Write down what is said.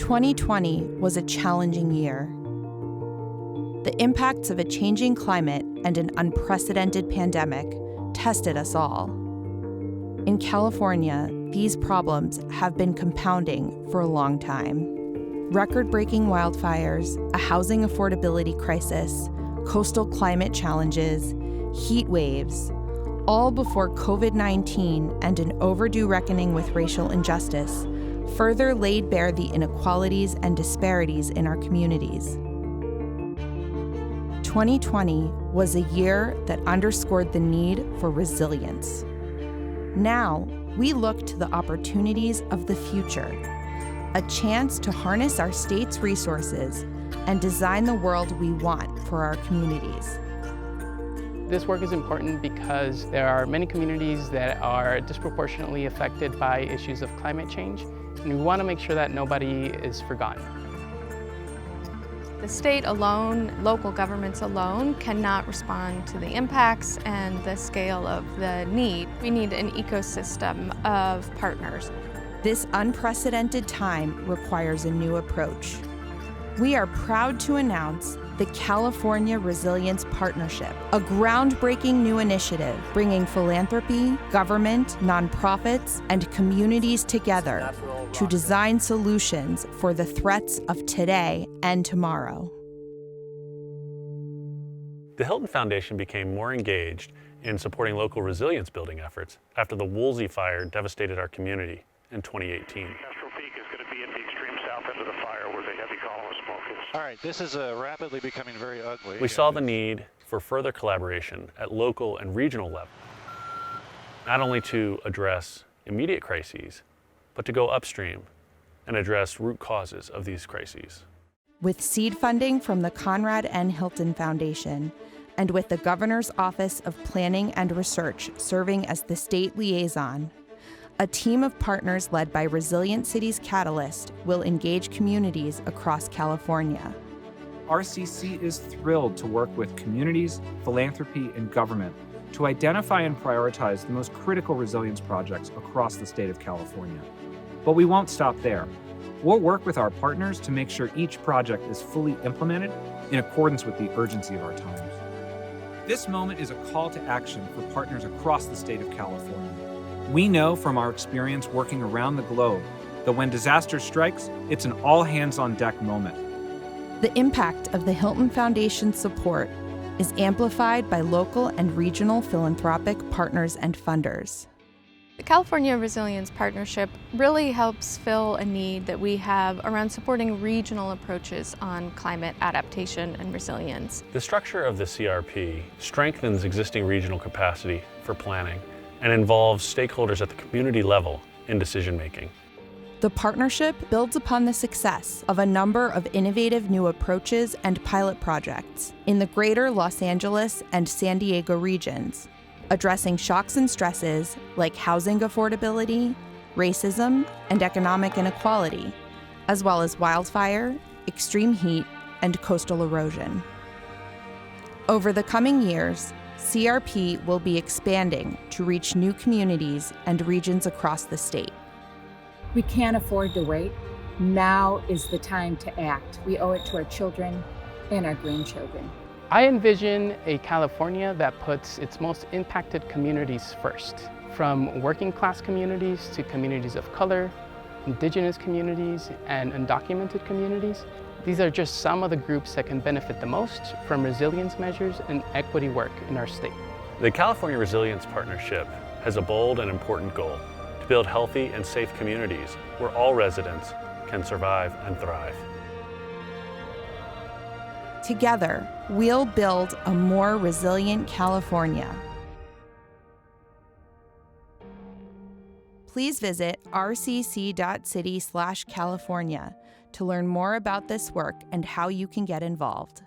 2020 was a challenging year. The impacts of a changing climate and an unprecedented pandemic tested us all. In California, these problems have been compounding for a long time. Record-breaking wildfires, a housing affordability crisis, coastal climate challenges, heat waves, all before COVID-19 and an overdue reckoning with racial injustice further laid bare the inequalities and disparities in our communities. 2020 was a year that underscored the need for resilience. Now, we look to the opportunities of the future, a chance to harness our state's resources and design the world we want for our communities. This work is important because there are many communities that are disproportionately affected by issues of climate change, and we want to make sure that nobody is forgotten. The state alone, local governments alone, cannot respond to the impacts and the scale of the need. We need an ecosystem of partners. This unprecedented time requires a new approach. We are proud to announce the California Resilience Partnership, a groundbreaking new initiative bringing philanthropy, government, nonprofits, and communities together to design solutions for the threats of today and tomorrow. The Hilton Foundation became more engaged in supporting local resilience building efforts after the Woolsey fire devastated our community in 2018. All right, this is rapidly becoming very ugly. We saw the need for further collaboration at local and regional level, not only to address immediate crises, but to go upstream and address root causes of these crises. With seed funding from the Conrad N. Hilton Foundation, and with the Governor's Office of Planning and Research serving as the state liaison, a team of partners led by Resilient Cities Catalyst will engage communities across California. RCC is thrilled to work with communities, philanthropy, and government to identify and prioritize the most critical resilience projects across the state of California. But we won't stop there. We'll work with our partners to make sure each project is fully implemented in accordance with the urgency of our times. This moment is a call to action for partners across the state of California. We know from our experience working around the globe that when disaster strikes, it's an all-hands-on-deck moment. The impact of the Hilton Foundation's support is amplified by local and regional philanthropic partners and funders. The California Resilience Partnership really helps fill a need that we have around supporting regional approaches on climate adaptation and resilience. The structure of the CRP strengthens existing regional capacity for planning and involves stakeholders at the community level in decision-making. The partnership builds upon the success of a number of innovative new approaches and pilot projects in the greater Los Angeles and San Diego regions, addressing shocks and stresses like housing affordability, racism, and economic inequality, as well as wildfire, extreme heat, and coastal erosion. Over the coming years, CRP will be expanding to reach new communities and regions across the state. We can't afford to wait. Now is the time to act. We owe it to our children and our grandchildren. I envision a California that puts its most impacted communities first, from working class communities to communities of color, indigenous communities, and undocumented communities. These are just some of the groups that can benefit the most from resilience measures and equity work in our state. The California Resilience Partnership has a bold and important goal: to build healthy and safe communities where all residents can survive and thrive. Together, we'll build a more resilient California. Please visit rcc.city/California to learn more about this work and how you can get involved.